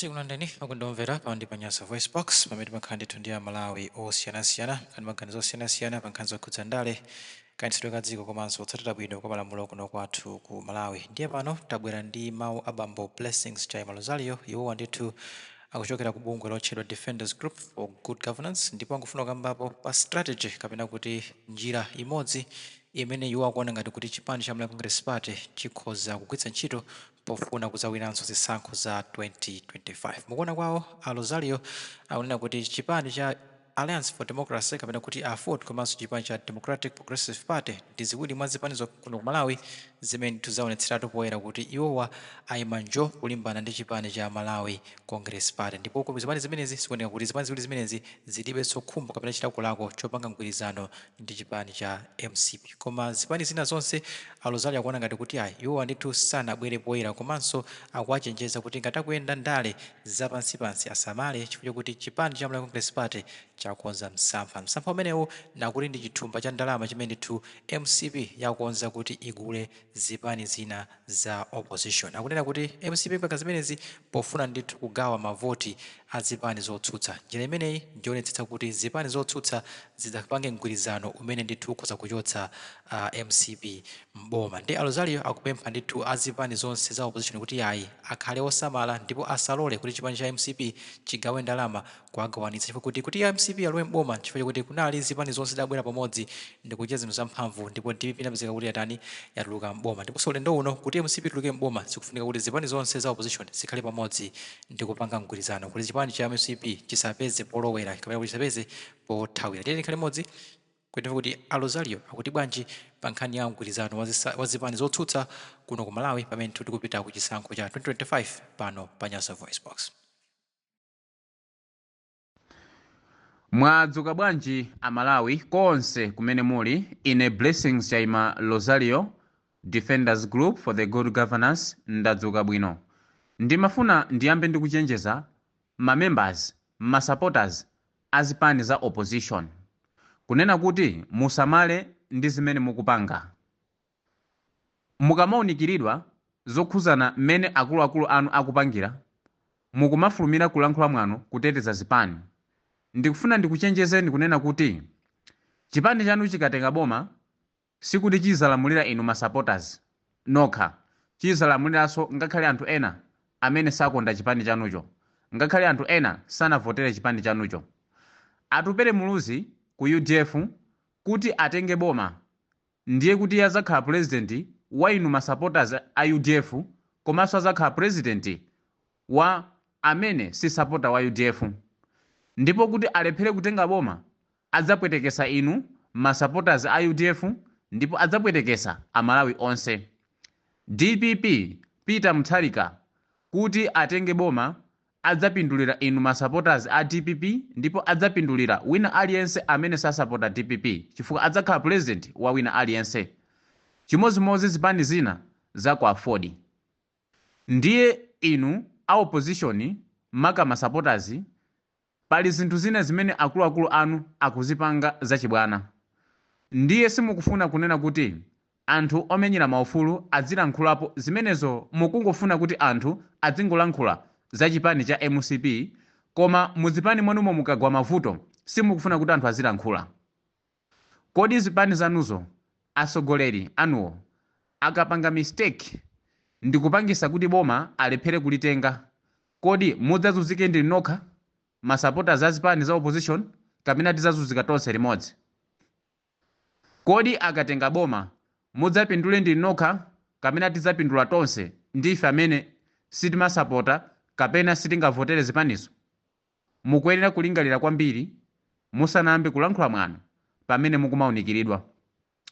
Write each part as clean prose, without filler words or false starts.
tikulandeni akundomvera paundi panyasa voice box pamene pakhandi tundia Malawi osiyanasiyana kandi maganizo osiyanasiyana pa nkhani zokhudza ndale kayendetsedwe ka dziko komanso kutsatira bwino kwa malamulo kuno kwathu ku Malawi. Ndiye pano tabwera ndi mawu a Bambo Blessings Chaima Rosario, iwowa ndithu akuchokera ku bungwe lotchedwa Defenders Group for Good Governance, ndipo angufuna kukambapo pa strategy kapena kuti njira imodzi imene iwo akuona ngati kuti chipani cha Malawi Congress Party chikhoza kugwiritsa ntchito pofuna kudzawinanso zisankho za 2025. Mukuona kwawo a Rosario akunena kuti chipani cha Alliance for Democracy kapena kuti AFOD komanso chipani cha Democratic Progressive Party ndi ziwiri mwa zipanizo kuno ku Malawi zimene tizaonetseratu poyera kuti iwowa ayima njo kulimbana ndi chipani cha Malawi Congress Party, ndipo ku zipani zimenezi zikuoneka kuti zipani ziwiri zimenezi zilibenso khumbo kapena chilakolako chopanga mgwirizano ndi chipani cha MCP. Koma zipani zina zonse a Rosario akuona ngati kuti iwowa ndithu sanabwere poyera, komanso akuwachenjeza kuti ngati akuyenda ndale zapansipansi asamale chifukwa chokuti chipani cha Malawi Congress Party chakonza msampha umenewu nakuti ndi chithumba cha ndalama chimene ndithu MCP yakonza kuti igule zipani zina za opposition. Akunena kuti MCP mpaka zimenezi pofuna ndithu kugawa mavoti a zipani zotsutsa. Njira imeneyi ndionetsetsa kuti zipani zotsutsa zidzapange mgwirizano umene ndithu ukhoza kuchotsa MCP mboma. Ndi a Rosario akupempha ndithu azipani zonse za opposition kuti akhale osamala ndipo asalole kuti chipani cha MCP chigawe ndalama kuagawanitsa, chifukwa kuti MCP alowe mboma chifukwa chokuti kunali zipani zonse zidabwera pamodzi ndi kuchita zinthu zamphamvu, ndipo DPP inapezeka kuti yatuluka mboma. Ndipo ulendo uno kuti MCP ituluke mboma zikufunika kuti zipani zonse za opposition zikhale pamodzi ndi kupanga mgwirizano kuti chipani cha MCP chisapeze polowera kapena kuti chisapeze pothawira. Tiye tikhale modzi kuti a Rosario akuti bwanji pa nkhani ya mgwirizano wa zipani zotsutsa kuno ku Malawi pamene tikupita ku chisankho cha 2025 pano pa Nyasa Voice Box. Mwadzuka bwanji a Malawi konse kumene muli. Ine Blessings Chaima Rosario, Defenders Group for the Good Governance, ndadzuka bwino. Ndimafuna ndiyambe ndikuchenjeza members, supporters azipani za opposition kunena kuti musamale ndi zimene mukupanga. Mukamaunikiridwa zokhuzana mmene akuluakulu anu akupangira, mukumafulumira kulankhula mwanu kuteteza zipani. Ndikufuna ndikuchenjezeni kunena kuti chipani chanu chikatenga boma sikuti chizalamulira inu supporters nokha, chizalamuliranso ngakhale anthu ena amene sakonda chipani chanucho, ngakhale anthu ena sanavotere chipani chanucho. Atupere muluzi ku UDF kuti atenge boma, ndiye kuti azakhala president wa inu supporters a UDF komanso azakhala president wa amene si supporter wa UDF. Ndipo kuti alephere kutenga boma adzapwetekesa inu supporters a UDF ndipo adzapwetekesa a Malawi onse. DPP Peter Mutharika kuti atenge boma adzapindulira inu supporters a DPP ndipo adzapindulira wina aliyense amene sasapota DPP chifukwa adzakhala president wa wina aliyense. Chimozimozi zipani zina za ku AFOD. Ndiye inu a opposition maka supporters pali zinthu zina zimene akuluakulu anu akuzipanga zachibwana. Ndiye simukufuna kunena kuti anthu omenyera maufulu azilankhulapo zimenezo, mukungofuna kuti anthu azingolankhula za chipani cha MCP, koma muzipani mwanumo mukagwa mavuto simukufuna kuti anthu azilankhula. Kodi zipani zanuzo asogoleri anuwo akapanga mistake ndikupangisa kuti boma alephere kulitenga, kodi mudzazunzike ndi nokha supporters za zipani za opposition kapena tizazunzika tonse limodzi? Kodi akatenga boma mudzapindule ndi nokha kapena tizapindula tonse ndife amene sitimasapota kapena sitingavotere zipanizo? Mukuyenera kulingalira kwambiri musanayambe kulankhula mwanu pamene mukumaunikiridwa.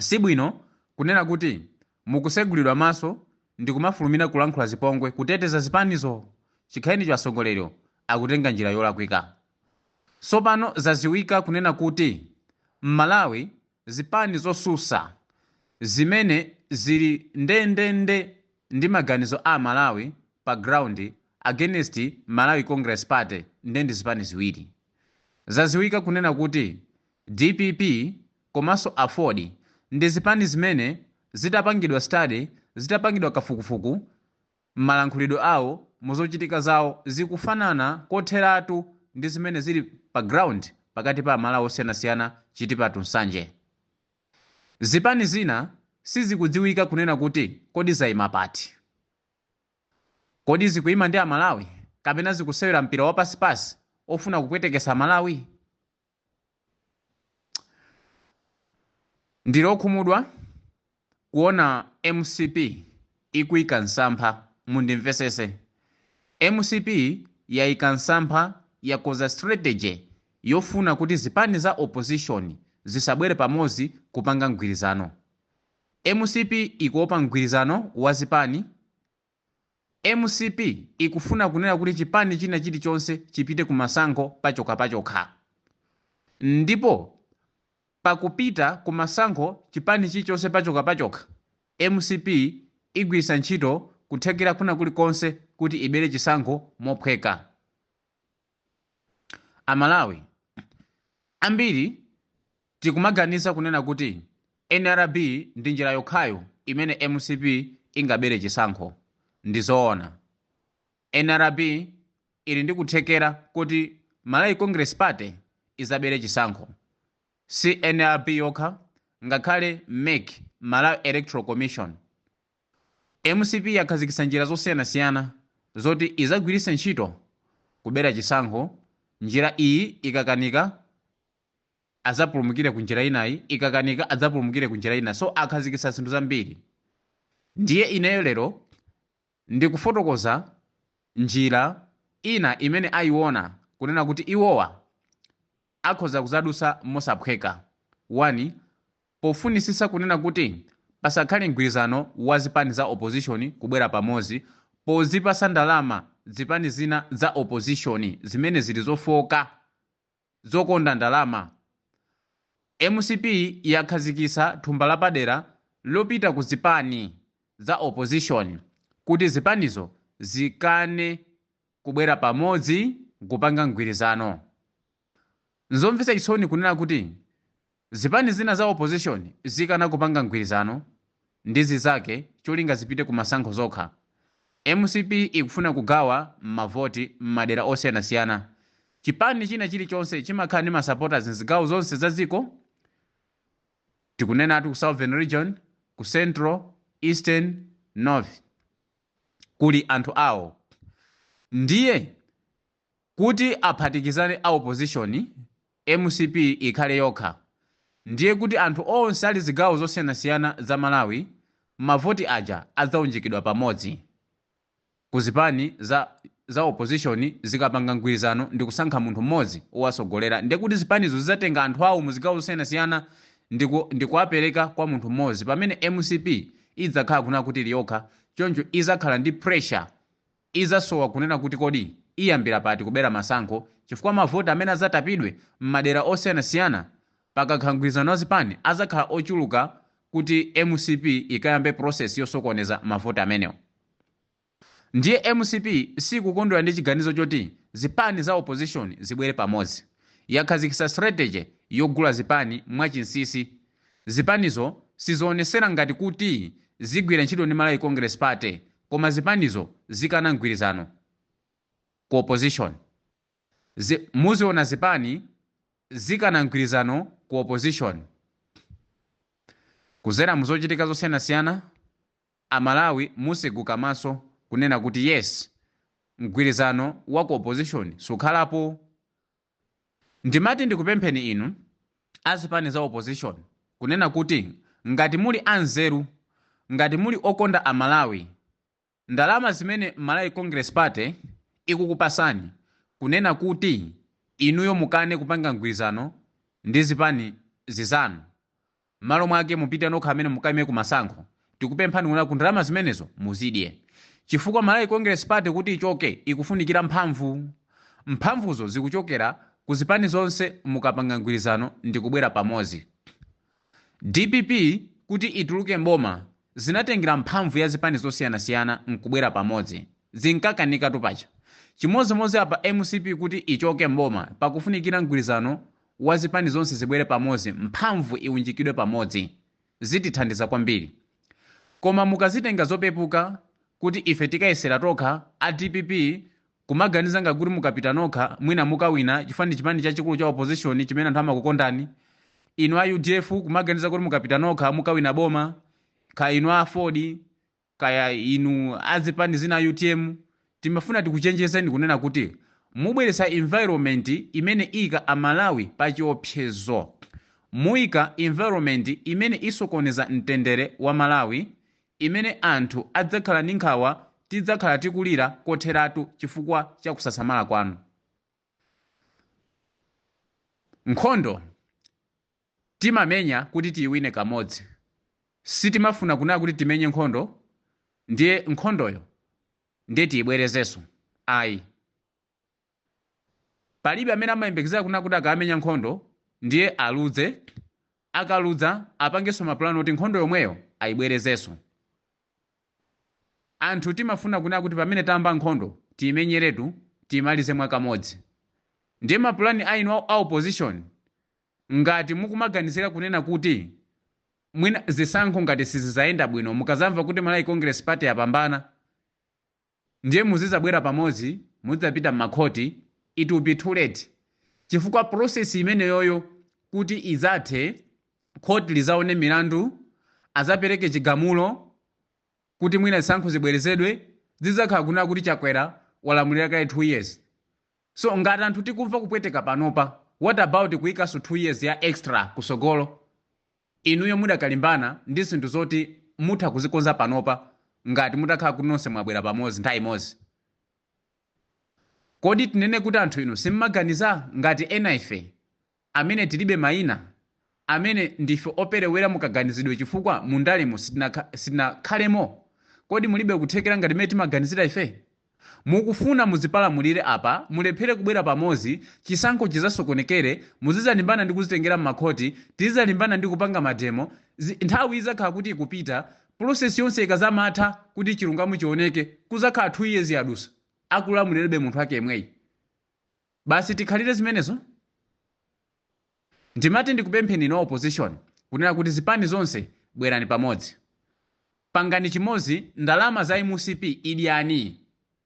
Sibwino kunena kuti mukusegulidwa maso ndi kumafulumira kulankhula zipongwe kuteteza zipanizo. Chikhaleni chasogolerero akutenga njira yolakwika. Sopano zaziwika kunena kuti m'Malawi zipani zosusa zimene zili ndendende ndi maganizo a Malawi pa ground against Malawi Congress Party ndi zipani ziwiri. Zaziwika kunena kuti DPP komanso AFOD ndi zipani zimene zitapangidwa study, zitapangidwa kafukufuku malankhulidwe awo muzochitika zawo zikufanana kotheratu ndi zimene zili pa ground pakati pa Amalawi osiyanasiyana chitipatu nsanje. Zipani zina sizikudziwika kunena kuti kodi zayima pati, kodi zikuyima ndi Amalawi kapena zikusewera mpira wapasipasi ofuna kupwetekesa Amalawi. Ndili okhumudwa kuona MCP ikuyika nsampha. Mundimvesese, MCP yayika nsampha, yakoza strategy yofuna kuti zipani za opposition zisabwere pamodzi kupanga mgwirizano. MCP ikuopa mgwirizano wa zipani. MCP ikufuna kunena kuti chipani china chilichonse chipite kumasankho pachokha. Ndipo pakupita kumasankho chipani chilichonse pachokha, MCP igwisa ntchito kuthekera kuna kulikonse kuti ibere chisankho mophweka. Amalawi ambiri tikumaganiza kunena kuti NRB ndi njira yokhayo imene MCP ingabere chisankho. Ndizoona, NRB ili ndi kuthekera kuti Malawi Congress Party izabere chisankho. Si NRB yokha, ngakhale MEC, Malawi Electoral Commission. MCP yakhazikitsa njira zosiyanasiyana zoti izagwiritse ntchito kubera chisankho. Njira iyi ikakanika azapulumukire ku njira inayi, ikakanika azapulumukire ku njira ina. So akhazikitsa zinthu zambiri. Ndiye ineyo lero ndikufotokoza njira ina imene ayiona kunena kuti iwowa akhoza kuzadusa mosaphweka. 1. Pofunisisa kunena kuti pasakhale mgwirizano wa zipani za opposition kubwera pamodzi pozipasa ndalama zipani zina za opposition zimene zili zofoka zokonda ndalama. MCP yakhazikitsa thumba lapadera lopita ku zipani za opposition kuti zipanizo zikane kubwera pamodzi kupanga mgwirizano. Nzomvetsa chisoni kunena kuti zipani zina za opposition zikana kupanga mgwirizano ndi zake cholinga zipite ku masankho zokha. MCP ikufuna kugawa mavoti m'madera osiyanasiyana. Chipani china chilichonse chimakhala ndi masupporters m'zigawo zonse za dziko. Tikunena ku Southern Region, ku Central, Eastern, North. Kuli anthu awo. Ndiye kuti aphatikizane a opposition, MCP ikhale yokha. Ndiye kuti anthu onse ali zigawo zosiyanasiyana za Malawi, mavoti aja adzaunjikidwa pamodzi. Kuzipani za opposition zikapanga mgwirizano ndi kusankha munthu mmodzi owasogolera. Ndiye kuti zipanizo zizatenga anthu awo mu zigawo zosiyanasiyana ndi kuwapereka kwa munthu mmodzi. Pamene MCP idzakhala kunena kuti ili yokha, choncho izakhala ndi pressure, izasowa kunena kuti kodi iyambira pati kubera masankho, chifukwa mavoti amene azatapidwe m'madera osiyanasiyana pakakhala mgwirizano wa zipani azakhala ochuluka kuti MCP ikayambe process yosokoneza mavoti amenewo. Ndiye MCP sikukondwera ndi chiganizo choti zipani za opposition zibwere pamodzi. Yakhazikitsa strategy yogula zipani mwachinsisi. Zipanizo sizionesera ngati kuti zigwira ntchito ndi Malawi Congress Party, koma zipanizo zikana mgwirizano ku opposition. Muziona zipani zikana mgwirizano ku opposition. Kuzera muzochitika zosiyanasiyana, Amalawi musiguka maso kunena kuti yes, mgwirizano wa ku opposition sukhalapo. Ndimati ndikupempheni inu azipani za opposition kunena kuti ngati muli anzeru, ngati muli okonda Amalawi, ndalama zimene Malawi Congress Party ikukupasani kunena kuti inuyo mukane kupanga mgwirizano ndi zipani zizanu, malo mwake mupite nokha amene mukaime ku masankho, tikupemphani kunena kuti ndalama zimenezo muzidye. Chifukwa Malawi Congress Party kuti ichoke ikufunikira mphamvu. Mphamvuzo zikuchokera ku zipani zonse mukapanga mgwirizano ndi kubwera pamodzi. DPP kuti ituluke mboma zinatengera mphamvu ya zipani zosiyanasiyana nkubwera pamodzi. Zinkakanika tupacha. Chimozimozi apa MCP kuti ichoke mboma pakufunikira mgwirizano wa zipani zonse zibwere pamodzi, mphamvu iunjikidwe pamodzi. Zitithandiza kwambiri. Koma mukazitenga zopepuka kuti ife tikayesera tokha a DPP kumaganiza ngakuti mukapita nokha mwina mukawina chifukwa ndi chipani chachikulu cha opposition chimene anthu amakukondani. Inu a UDF kumaganiza kuti mukapita nokha mukawina boma, kaya inu a Ford, kaya inu azipani zina UTM. Timafuna tikuchenjezeni kunena kuti mubweretsa environment imene ika amalawi pa chiopsezo, muyika environment imene isokoneza mtendere wa Malawi, imene anthu adzakhala ndi nkhawa, tidzakhala tikulira kotheratu chifukwa cha kusasamala kwanu. Nkhondo timamenya kuti tiyiwine kamodzi, sitimafuna kunena kuti timenye nkhondo ndiye nkhondoyo ndiye tiyibwerezenso. Ayi, palibe amene amayembekezera kunena kuti akamenya nkhondo ndiye aludze, akaludza apangenso mapulani oti nkhondo yomweyo ayibwerezenso. Anthu timafuna kunena kuti pamene tamba nkhondo tiyimenyeretu tiyimalize mwakamodzi. Ndiye mapulani ainu a opposition ngati mukumaganizira kunena kuti mwina zisankho ngati sizizayenda bwino, mukazamva kuti Malawi Congress Party yapambana, ndiye muzizabwera pamodzi, muzidzapita m'makhoti, it will be too late. Chifukwa process imeneyoyo kuti izathe, khoti lizaone milandu, azapereke chigamulo kuti mwina zisankho zibwerezedwe, zidzakhala kunena kuti Chakwera walamulira kale 2 years. So ngati anthu tikumva kupweteka panopa, what about kuyikaso 2 years ya extra kusogolo? Inuyo mudakalimbana ndi zinthu zoti mutha kuzikonza panopa ngati mutakhala kuti nonse mwabwera pamodzi nthawi imodzi. Kodi tinene kuti anthu inu simmaganiza ngati ena ife amene tilibe mayina, amene ndife operewera mukaganizidwe chifukwa mundalemo sitinakhalemo, kodi mulibe kuthekera ngati mmene timaganizira ife? Mukufuna muzipalamulire apa, mulephere kubwera pamodzi, chisankho chizasokonekere, muzidzalimbana ndi kuzitengera m'makhoti, tizalimbana ndi kupanga mademo, nthawi izakhala kuti ikupita, process yonse ikazamatha kuti chilungamo chioneke, kuzakhala 2 years yadusa, akulamulirebe munthu ake yemweyi. Basi tikhalire zimenezo? Ndimati ndikupempheni no opposition kunena kuti zipani zonse bwerani pamodzi. Pangani chimodzi, ndalama za MCP idyani.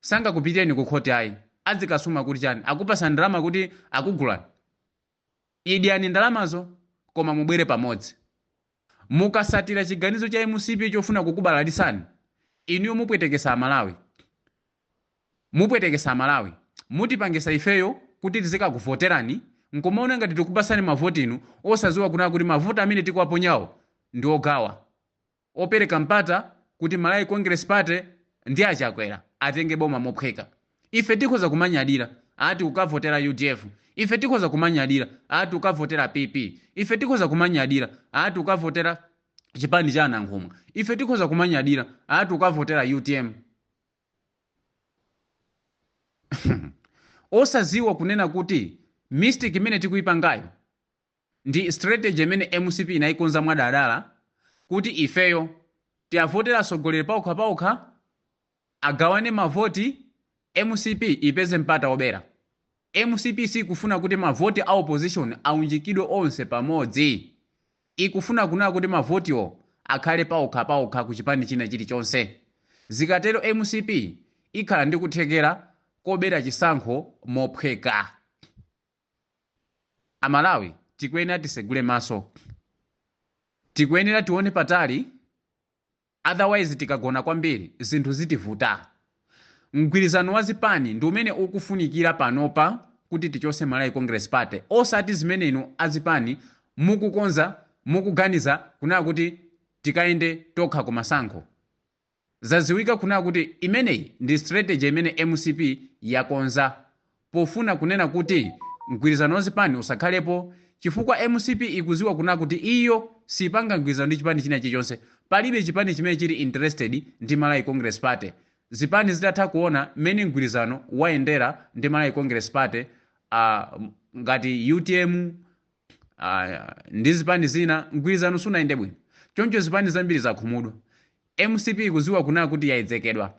Sanga kupiteni ku khoti ayi, azikasuma kuti chani, akupasa ndalama kuti akugulani. Idyani ndalamazo, koma mubwere pamodzi. Mukasatira chiganizo cha MCP chofuna kukubalalisani, inuyo mupwetekesa Amalawi. Mupwetekesa Amalawi, mutipangisa ifeyo kuti tizikakuvoterani, nkomaona ngati tikupasani mavoti inu, osaziwa kunena kuti mavoti amene tikuwaponyawo ndi ogawa. Opereka mpata kuti Malawi Congress Party ndi Achakwera atenge boma mophweka. Ife tikhoza kumanyadira, ati ukavotera UDF. Ife tikhoza kumanyadira, ati ukavotera PP. Ife tikhoza kumanyadira, ati ukavotera chipani cha Anankhumwa. Ife tikhoza kumanyadira, ati ukavotera UTM. Osaziwa kunena kuti mistake imene tikuyipangayo ndi strategy imene MCP inayikonza mwadadala kuti ifeyo tiavotera atsogoleri paokha agawane mavoti, MCP ipeze mpata obera. MCP sikufuna kuti mavoti a opposition aunjikidwe onse pamodzi. Ikufuna kunena kuti mavotiwo akhale paokha ku chipani china chilichonse. Zikatero MCP ikhala ndi kuthekera kobera chisankho mophweka. Amalawi tikuyenera tisegule maso, tikuyenera tione patali, otherwise tikagona kwambiri zinthu zitivuta. Mgwirizano wa zipani ndi umene ukufunikira panopa kuti tichose Malawi Congress Party, osati zimene inu azipani mukukonza mukuganiza kunena kuti tikaende tokha ku masankho. Zaziwika kunena kuti imeneyi ndi strategy imene MCP yakonza pofuna kunena kuti mgwirizano wa zipani usakhalepo, chifukwa MCP ikuziwa kunena kuti iyo sipanga mgwirizano ndi chipani china chilichonse. Palibe chipani chimene chili interested ndi Malawi Congress Party. Zipani zitatha kuona mmene mgwirizano wayendera ndi Malawi Congress Party, ngati UTM ndi zipani zina, mgwirizano sunayende bwino. Choncho zipani zambiri zakhumudwa. MCP ikuziwa kunena kuti yayedzekedwa,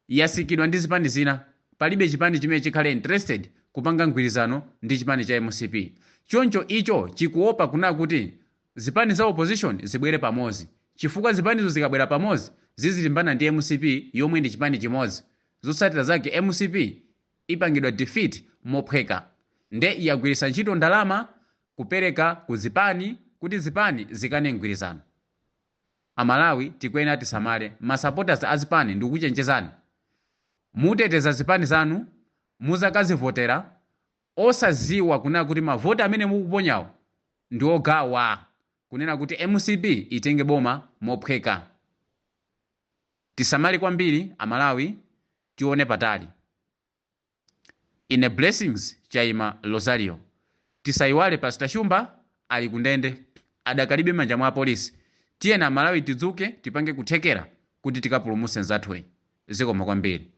yasikidwa ndi zipani zina. Palibe chipani chimene chikhale interested kupanga mgwirizano ndi chipani cha MCP. Choncho icho chikuopa kunena kuti zipani za opposition zibwere pamodzi, chifukwa zipanizo zikabwera pamodzi zizilimbana ndi MCP yomwe ndi chipani chimodzi. Zotsatira zake MCP ipangidwa defeat mophweka nde yagwiritsa ntchito ndalama kupereka ku zipani kuti zipani zikane mgwirizano. Amalawi tikuyenera tisamale masupporters a zipani ndi kuchenjezani. Muteteza zipani zanu muzakazivotera osaziwa kunena kuti mavoti amene mukuponyawo ndi ogawa kunena kuti MCP itenge boma mophweka. Tisamale kwambiri Amalawi, tione patali. Ine Blessings Chaima Rosario. Tisaiwale Pastor Shumba ali kundende adakalibe manja mwa polisi. Tiyena Amalawi tidzuke tipange kuthekera kuti tikapulumutse nzathu. Zikomo kwambiri.